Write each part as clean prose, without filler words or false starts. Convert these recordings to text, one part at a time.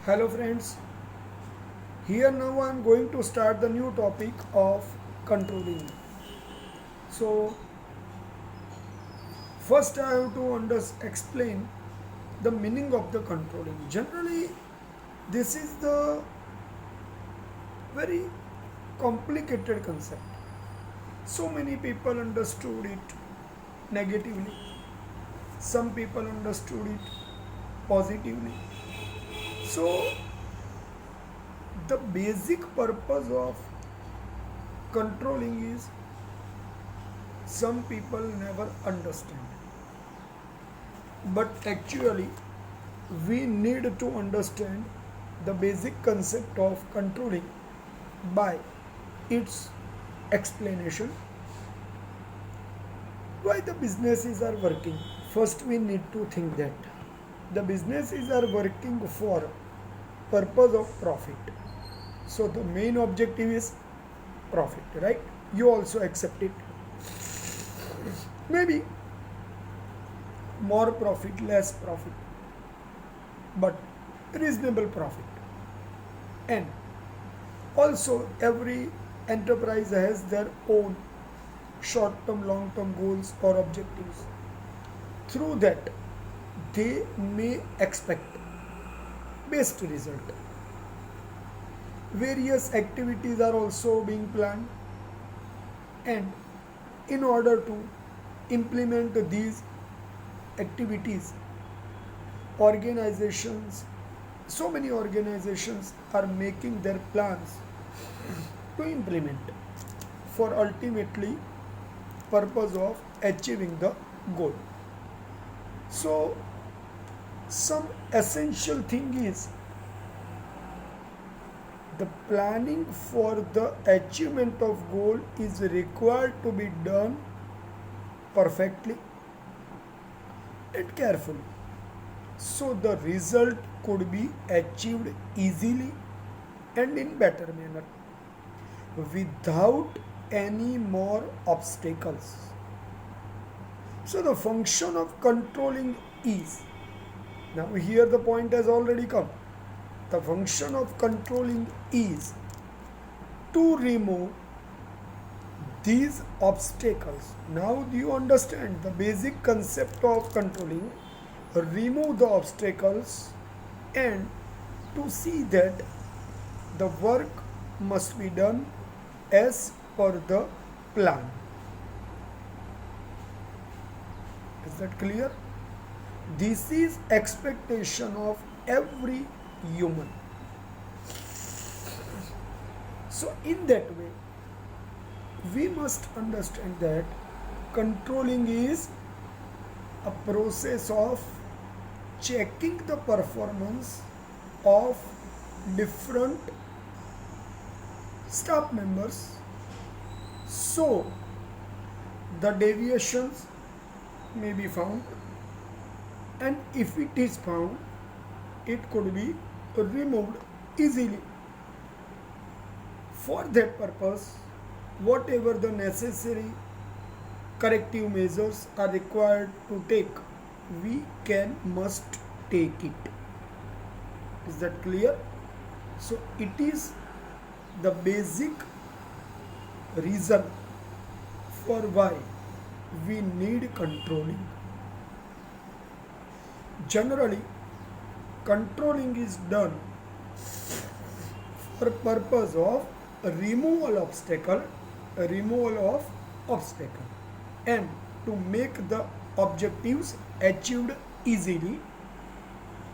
Hello friends, here now I am going to start the new topic of controlling. So first I have to explain the meaning of the controlling. Generally this is the very complicated concept. So many people understood it negatively. Some people understood it positively. So the basic purpose of controlling is some people never understand. But actually, we need to understand the basic concept of controlling by its explanation. Why the businesses are working? First, we need to think that the businesses are working for purpose of profit. So the main objective is profit, right? You also accept it. Maybe more profit, less profit, but reasonable profit. And also, every enterprise has their own short term, long term goals or objectives. Through that, they may expect best result. Various activities are also being planned, and in order to implement these activities, organizations, so many organizations are making their plans to implement for ultimately purpose of achieving the goal. So some essential thing is the planning for the achievement of goal is required to be done perfectly and carefully, so the result could be achieved easily and in better manner without any more obstacles. So the function of controlling is, now here the point has already come, the function of controlling is to remove these obstacles. Now do you understand the basic concept of controlling? Remove the obstacles and to see that the work must be done as per the plan. Is that clear? This is expectation of every human. So in that way, we must understand that controlling is a process of checking the performance of different staff members, so the deviations may be found, and if it is found, it could be removed easily. For that purpose, whatever the necessary corrective measures are required to take, we must take it. Is that clear? So it is the basic reason for why we need controlling. Generally, controlling is done for purpose of removal of obstacle, and to make the objectives achieved easily.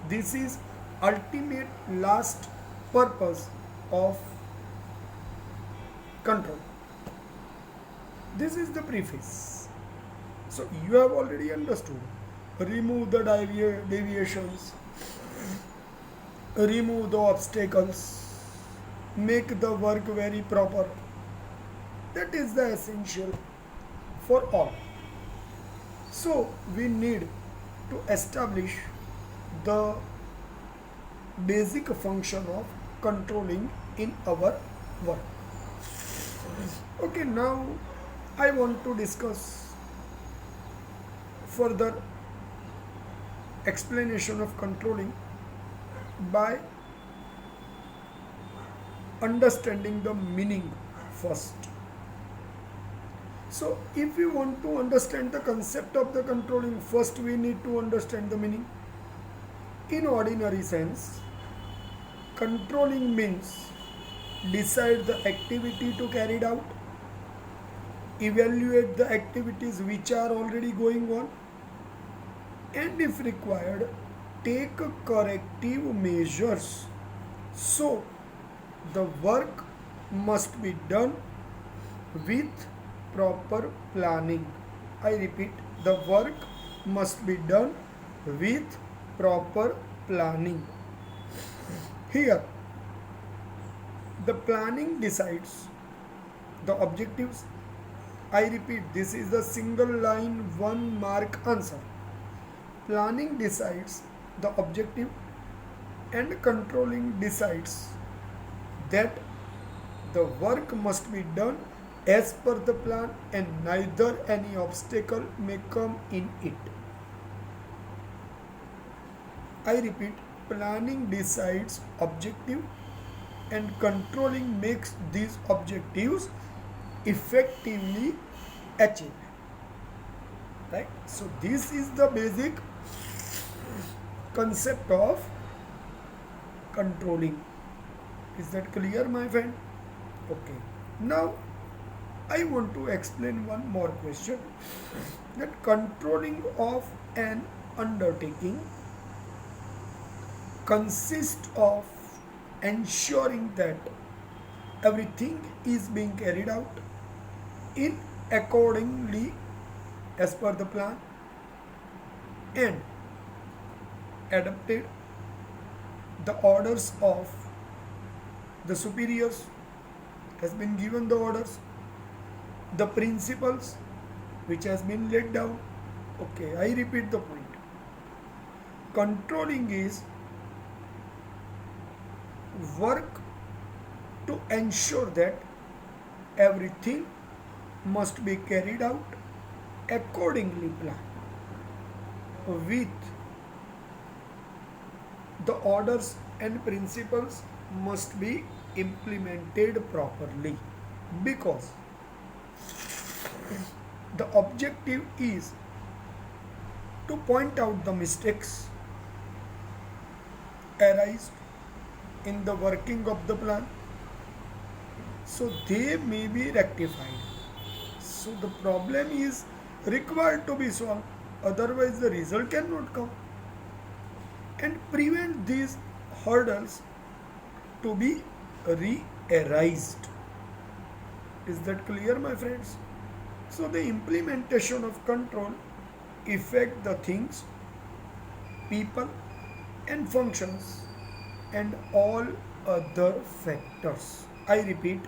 This is ultimate last purpose of control. This is the preface. So you have already understood. Remove the deviations, remove the obstacles, make the work very proper. That is the essential for all. So we need to establish the basic function of controlling in our work. Okay, now I want to discuss further explanation of controlling by understanding the meaning first. So, if we want to understand the concept of the controlling, first we need to understand the meaning. In ordinary sense, controlling means decide the activity to carry out, evaluate the activities which are already going on, and if required, take corrective measures. So, the work must be done with proper planning. I repeat, the work must be done with proper planning. Here, the planning decides the objectives. I repeat, this is the single line, one mark answer. Planning decides the objective and controlling decides that the work must be done as per the plan and neither any obstacle may come in it. I repeat, planning decides objective and controlling makes these objectives effectively achieved. Right? So this is the basic concept of controlling. Is that clear, my friend? Okay. Now I want to explain one more question, that controlling of an undertaking consists of ensuring that everything is being carried out in accordingly as per the plan and adapted the orders of the superiors has been given the orders, the principles which has been laid down. Okay, I repeat the point. Controlling is work to ensure that everything must be carried out accordingly planned with the orders and principles must be implemented properly, because the objective is to point out the mistakes arise in the working of the plan so they may be rectified. So the problem is required to be solved, otherwise the result cannot come, and prevent these hurdles to be re-arised. Is that clear, my friends? So the implementation of control affect the things, people and functions and all other factors. I repeat,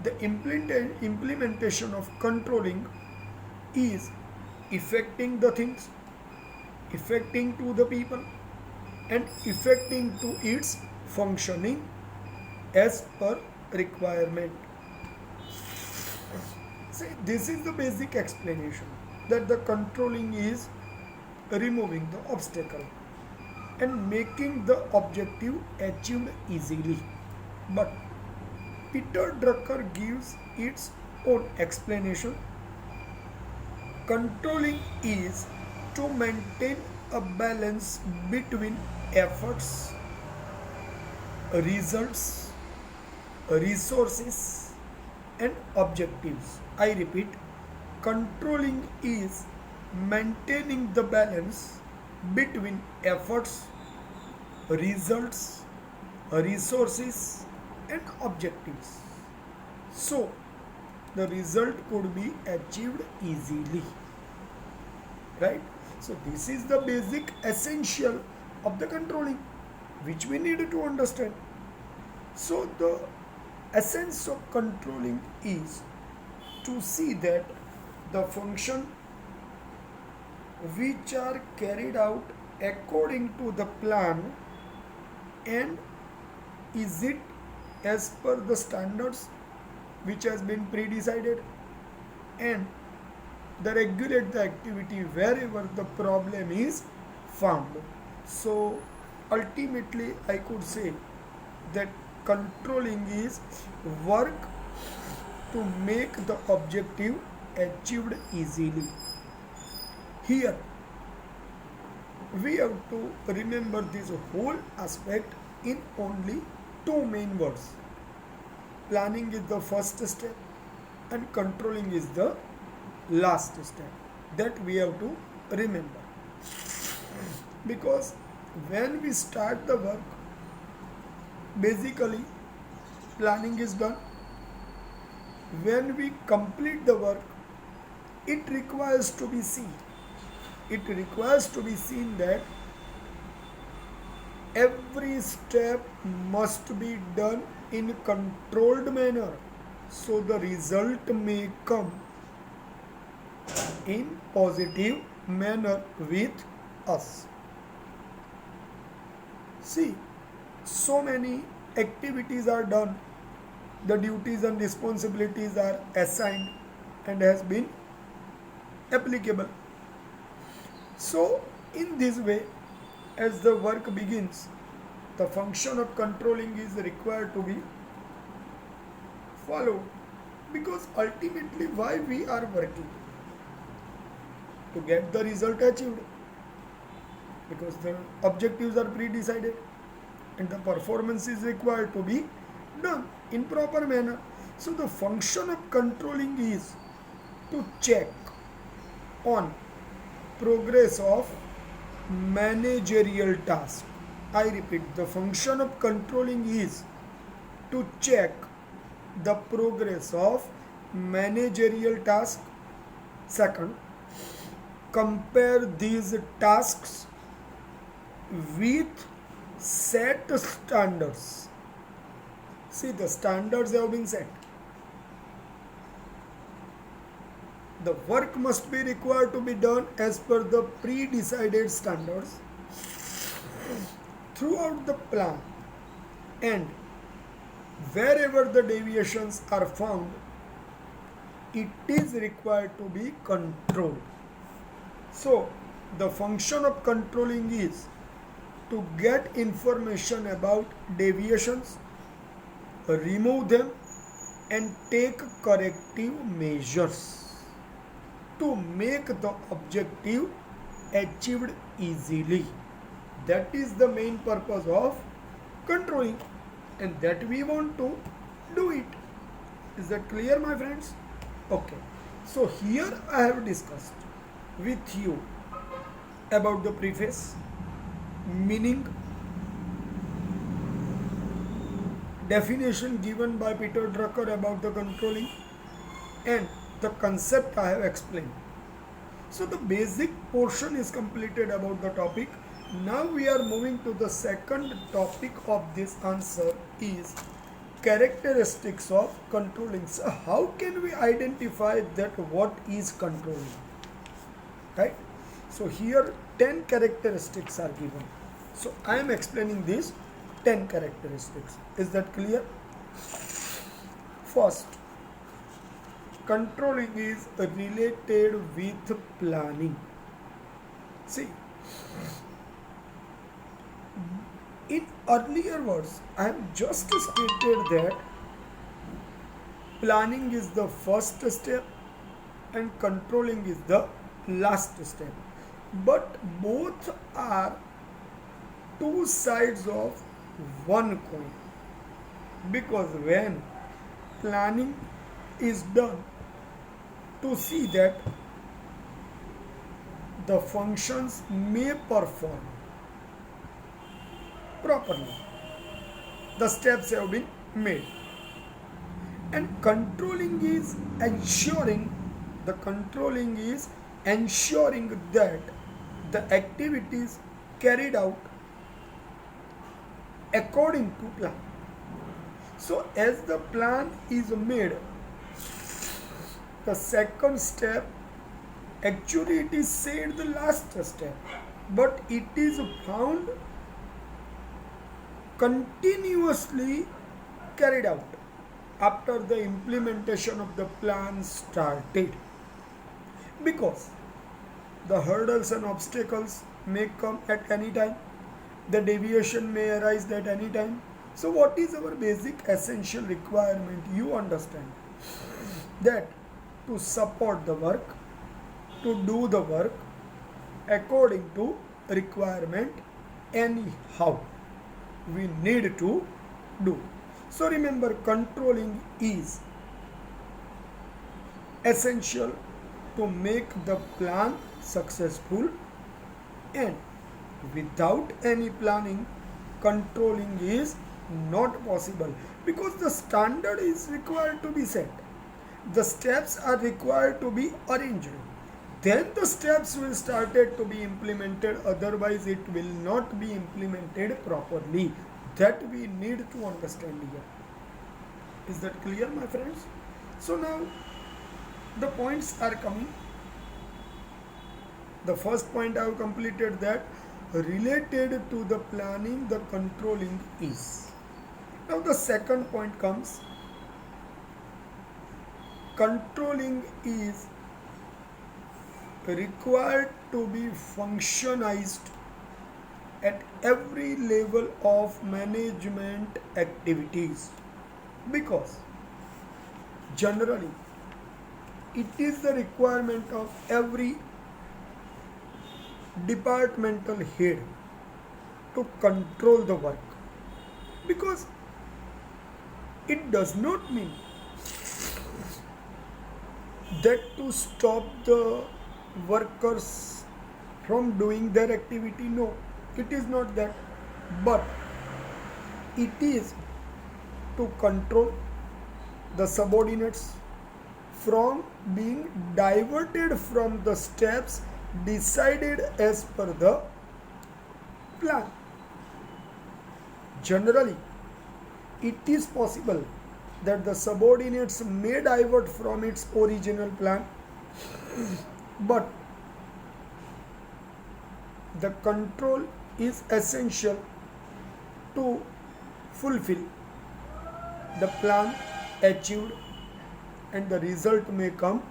the implementation of controlling is affecting the things, affecting to the people and affecting to its functioning as per requirement. See, this is the basic explanation, that the controlling is removing the obstacle and making the objective achieved easily. But Peter Drucker gives its own explanation. Controlling is to maintain a balance between efforts, results, resources and objectives. I repeat, controlling is maintaining the balance between efforts, results, resources and objectives, so the result could be achieved easily. Right? So this is the basic essential of the controlling which we need to understand. So the essence of controlling is to see that the function which are carried out according to the plan, and is it as per the standards which has been pre-decided, and the regulate the activity wherever the problem is found. So ultimately I could say that controlling is work to make the objective achieved easily. Here we have to remember this whole aspect in only two main words. Planning is the first step and controlling is the last step. That we have to remember. Because when we start the work, basically planning is done. When we complete the work, it requires to be seen. It requires to be seen that every step must be done in controlled manner, so the result may come in positive manner with us. See, so many activities are done, the duties and responsibilities are assigned and has been applicable. So in this way, as the work begins, the function of controlling is required to be followed, because ultimately why we are working? To get the result achieved, because the objectives are pre-decided and the performance is required to be done in proper manner. So the function of controlling is to check on progress of managerial task. I repeat, the function of controlling is to check the progress of managerial task. Second, compare these tasks with set standards. See, the standards have been set. The work must be required to be done as per the pre-decided standards throughout the plan, and wherever the deviations are found, it is required to be controlled. So, the function of controlling is to get information about deviations, remove them, and take corrective measures to make the objective achieved easily. That is the main purpose of controlling, and that we want to do it. Is that clear, my friends? Okay. So here I have discussed with you about the preface, meaning, definition given by Peter Drucker about the controlling, and the concept I have explained. So the basic portion is completed about the topic. Now we are moving to the second topic of this answer, is characteristics of controlling. So how can we identify that what is controlling? Right? So here 10 characteristics are given. So I am explaining these 10 characteristics. Is that clear? First, controlling is related with planning. See, in earlier words, I have just stated that planning is the first step and controlling is the last step. But both are two sides of one coin. Because when planning is done to see that the functions may perform properly, the steps have been made, and controlling is ensuring that the activities carried out according to plan. So as the plan is made, the second step, actually it is said the last step, but it is found continuously carried out after the implementation of the plan started. Because the hurdles and obstacles may come at any time, the deviation may arise at any time, So what is our basic essential requirement? You understand that to support the work, to do the work according to requirement, anyhow we need to do. So remember, controlling is essential to make the plan successful, and without any planning, controlling is not possible, because the standard is required to be set, the steps are required to be arranged, then the steps will started to be implemented, otherwise it will not be implemented properly. That we need to understand here. Is that clear, my friends? So now the points are coming. The first point I have completed, that related to the planning, the controlling is. Now the second point comes, controlling is required to be functionized at every level of management activities, because generally it is the requirement of every departmental head to control the work, because it does not mean that to stop the workers from doing their activity. No, it is not that, but it is to control the subordinates from being diverted from the steps decided as per the plan. Generally, it is possible that the subordinates may divert from its original plan, but the control is essential to fulfill the plan achieved, and the result may come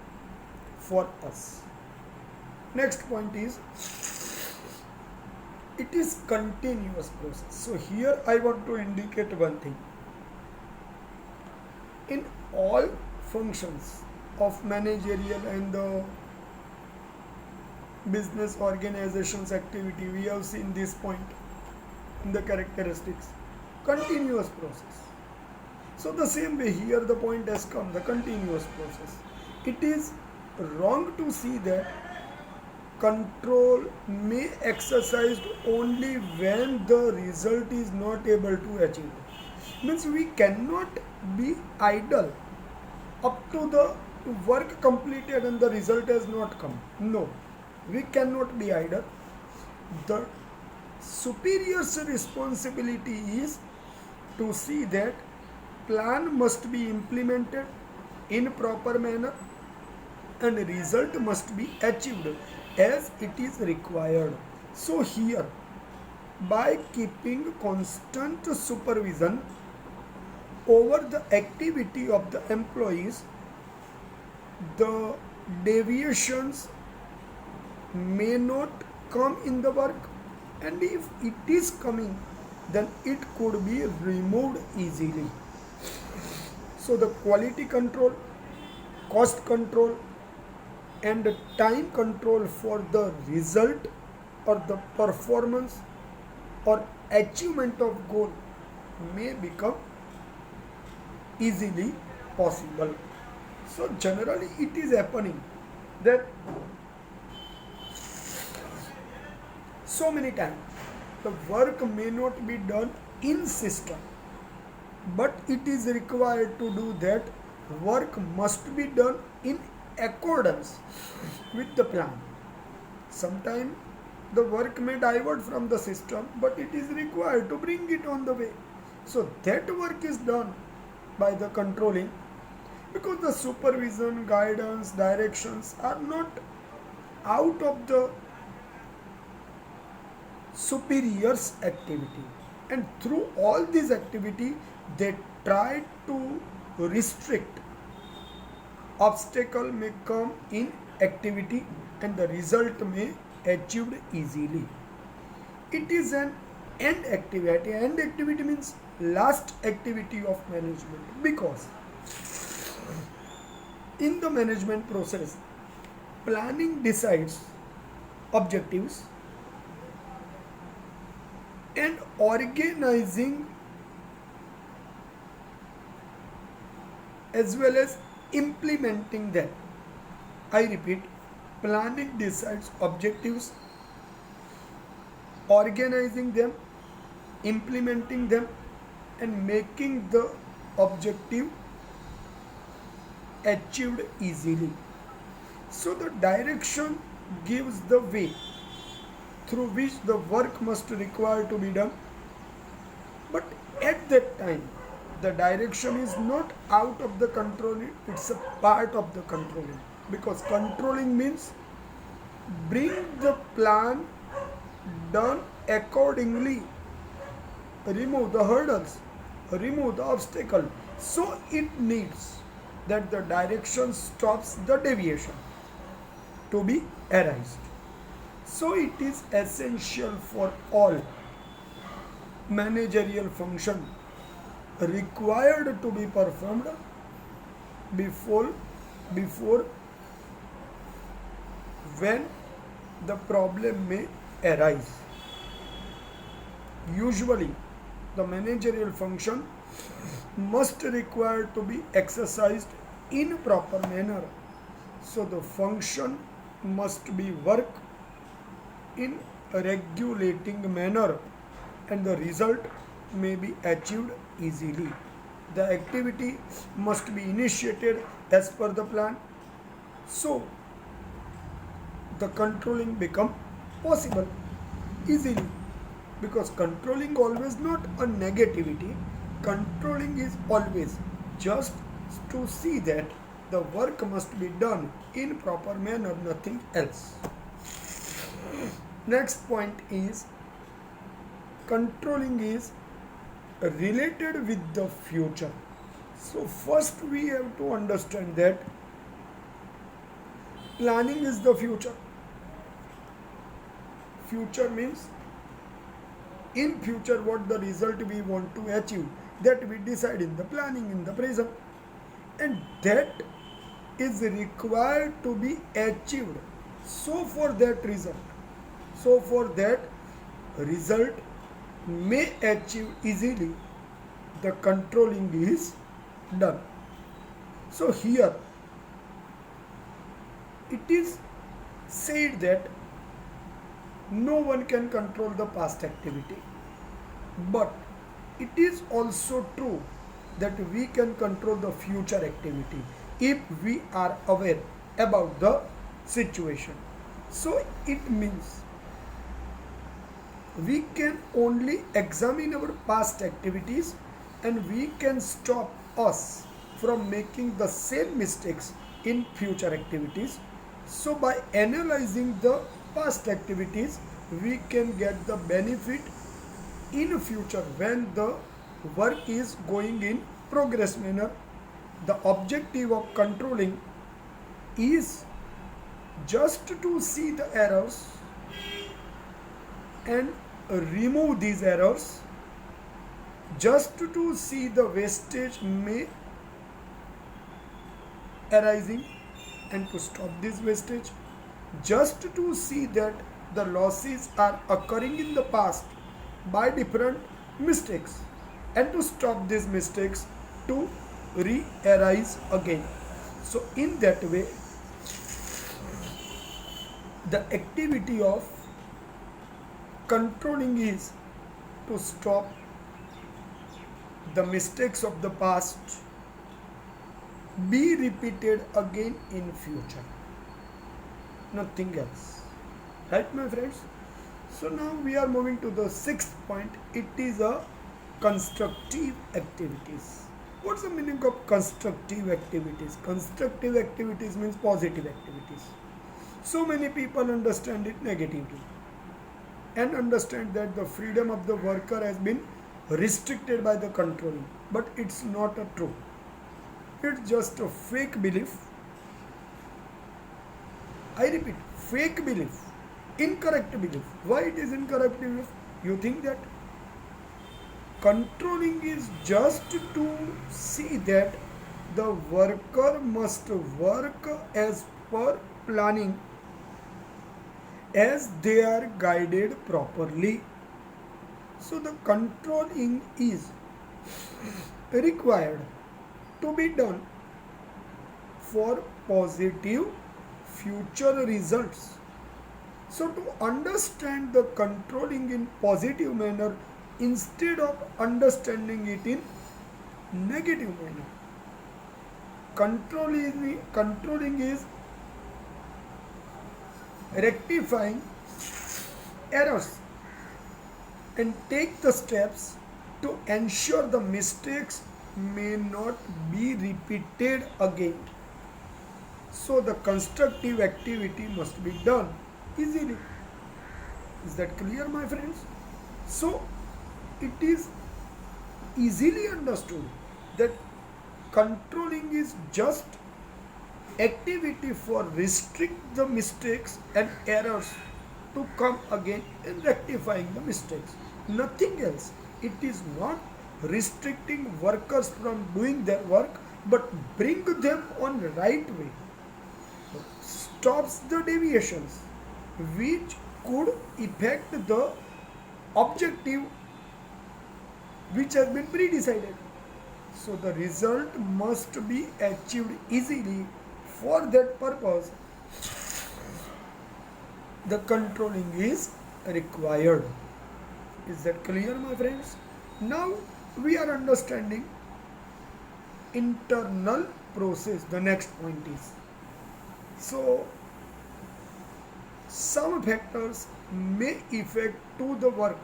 for us. Next point is, it is continuous process. So here I want to indicate one thing. In all functions of managerial and the business organizations activity, we have seen this point in the characteristics, continuous process. So the same way here the point has come, the continuous process. It is wrong to see that control may exercised only when the result is not able to achieve. Means we cannot be idle up to the work completed and the result has not come. No, we cannot be idle. The superior's responsibility is to see that plan must be implemented in proper manner and result must be achieved as it is required. So here, by keeping constant supervision over the activity of the employees, the deviations may not come in the work, and if it is coming, then it could be removed easily. So the quality control, cost control, and the time control for the result or the performance or achievement of goal may become easily possible. So generally it is happening that so many times the work may not be done in system, but it is required to do that work must be done in accordance with the plan. Sometimes the work may divert from the system, but it is required to bring it on the way. So that work is done by the controlling, because the supervision, guidance, directions are not out of the superior's activity, and through all this activity they try to restrict. Obstacle may come in activity and the result may achieved easily. It is an end activity. End activity means last activity of management, because in the management process, planning decides objectives and organizing as well as implementing them. I repeat, planning decides objectives, organizing them, implementing them, and making the objective achieved easily. So the direction gives the way through which the work must require to be done. But at that time, the direction is not out of the controlling, it's a part of the controlling. Because controlling means bring the plan done accordingly, remove the hurdles, remove the obstacle. So it needs that the direction stops the deviation to be arised. So it is essential for all managerial function required to be performed before when the problem may arise. Usually the managerial function must require to be exercised in proper manner. So the function must be work in a regulating manner and the result may be achieved easily. The activity must be initiated as per the plan. So the controlling become possible easily, because controlling always not a negativity. Controlling is always just to see that the work must be done in proper manner, nothing else. Next point is controlling is related with the future. So first we have to understand that planning is the future. Future means in future what the result we want to achieve, that we decide in the planning in the present, and that is required to be achieved. So for that result may achieve easily, the controlling is done. So here it is said that no one can control the past activity, but it is also true that we can control the future activity if we are aware about the situation. So it means we can only examine our past activities and we can stop us from making the same mistakes in future activities. So by analyzing the past activities, we can get the benefit in future when the work is going in progress manner. The objective of controlling is just to see the errors and remove these errors, just to see the wastage may arising and to stop this wastage, just to see that the losses are occurring in the past by different mistakes and to stop these mistakes to re-arise again. So in that way, the activity of controlling is to stop the mistakes of the past be repeated again in future, nothing else. Right, my friends? So now we are moving to the sixth point. It is a constructive activities. What's the meaning of constructive activities? Constructive activities means positive activities. So many people understand it negatively and understand that the freedom of the worker has been restricted by the controlling, but it's not a true. It's just a fake belief. I repeat, fake belief, incorrect belief. Why it is incorrect belief? You think that controlling is just to see that the worker must work as per planning as they are guided properly. So the controlling is required to be done for positive future results. So to understand the controlling in positive manner instead of understanding it in negative manner. Controlling is rectifying errors and take the steps to ensure the mistakes may not be repeated again. So the constructive activity must be done easily. Is that clear, my friends? So it is easily understood that controlling is just activity for restrict the mistakes and errors to come again and rectifying the mistakes. Nothing else. It is not restricting workers from doing their work, but bring them on right way. Stops the deviations which could affect the objective which has been pre-decided. So the result must be achieved easily. For that purpose, the controlling is required. Is that clear, my friends? Now we are understanding internal process. The next point is, so some factors may affect to the work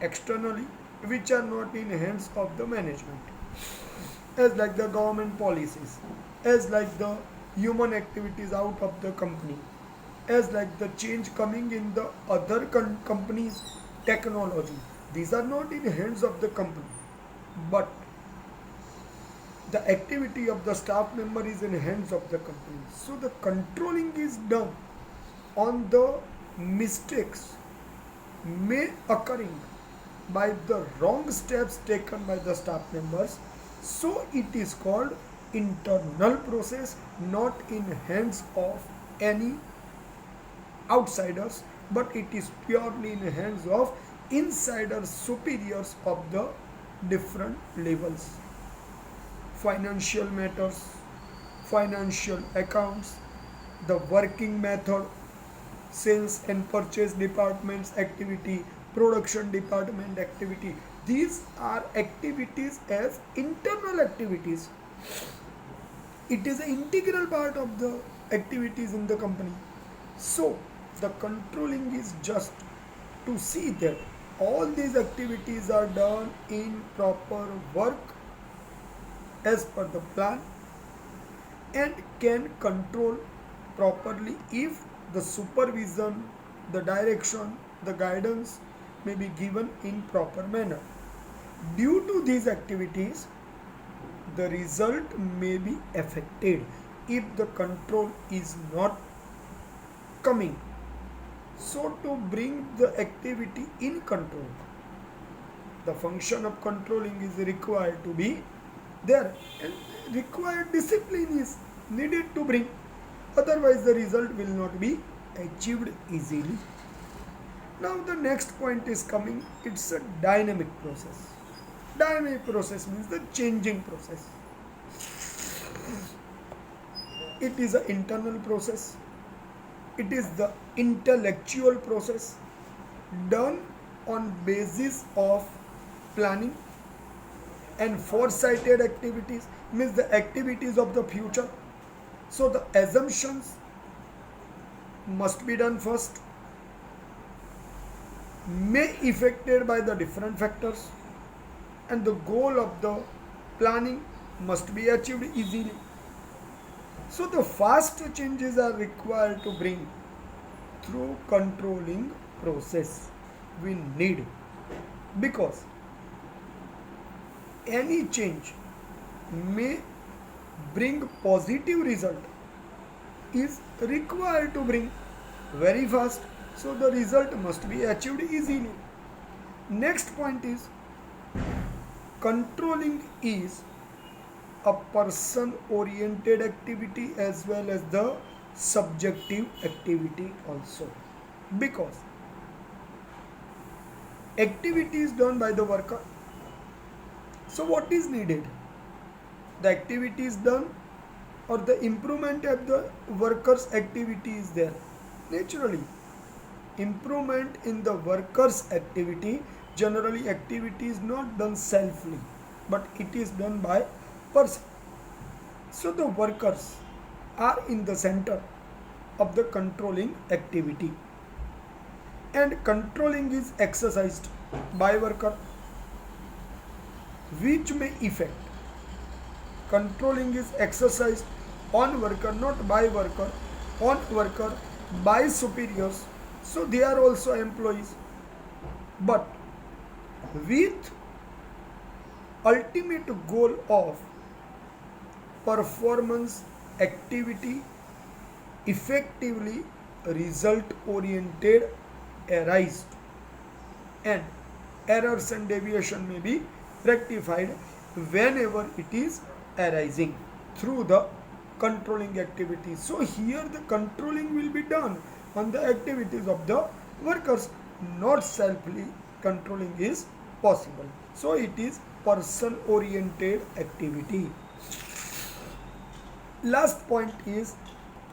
externally which are not in hands of the management, as like the government policies, as like the human activities out of the company, as like the change coming in the other companies technology. These are not in hands of the company, but the activity of the staff member is in hands of the company. So the controlling is done on the mistakes may occurring by the wrong steps taken by the staff members. So it is called internal process, not in hands of any outsiders, but it is purely in hands of insiders, superiors of the different levels. Financial matters, financial accounts, the working method, sales and purchase departments activity, production department activity. These are activities as internal activities. It is an integral part of the activities in the company. So the controlling is just to see that all these activities are done in proper work as per the plan and can control properly if the supervision, the direction, the guidance may be given in proper manner. Due to these activities, the result may be affected if the control is not coming. So to bring the activity in control, the function of controlling is required to be there, and required discipline is needed to bring, otherwise the result will not be achieved easily. Now the next point is coming, it's a dynamic process. Dynamic process means the changing process. It is an internal process. It is the intellectual process done on basis of planning and foresighted activities, means the activities of the future. So the assumptions must be done first, may affected by the different factors, and the goal of the planning must be achieved easily. So the fast changes are required to bring through controlling process we need, because any change may bring positive result is required to bring very fast, so the result must be achieved easily. Next point is controlling is a person oriented activity as well as the subjective activity also, because activity is done by the worker. So what is needed? The activity is done, or the improvement of the worker's activity is there. Naturally, improvement in the worker's activity, generally activity is not done selfly, but it is done by person. So the workers are in the center of the controlling activity, and controlling is exercised by worker, which may affect. Controlling is exercised on worker, not by worker, on worker by superiors. So they are also employees, but with ultimate goal of performance activity effectively result oriented arised, and errors and deviation may be rectified whenever it is arising through the controlling activity. So here the controlling will be done on the activities of the workers, not selfly controlling is possible. So it is person oriented activity. Last point is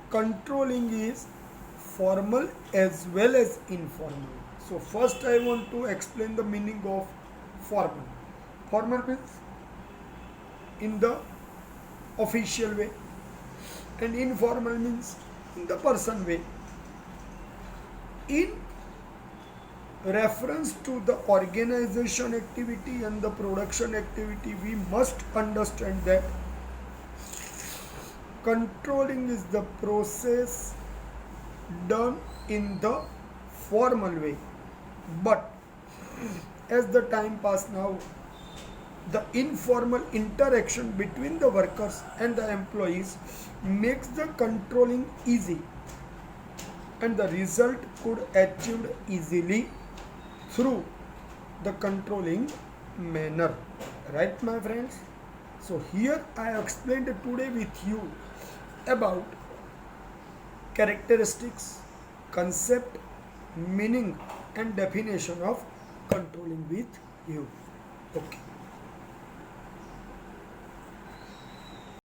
controlling is formal as well as informal. So first I want to explain the meaning of formal. Formal means in the official way, and informal means in the person way. In reference to the organization activity and the production activity, we must understand that controlling is the process done in the formal way, but as the time pass now, the informal interaction between the workers and the employees makes the controlling easy, and the result could achieved easily through the controlling manner. Right, my friends? So here I explained today with you about characteristics, concept, meaning and definition of controlling with you. Okay.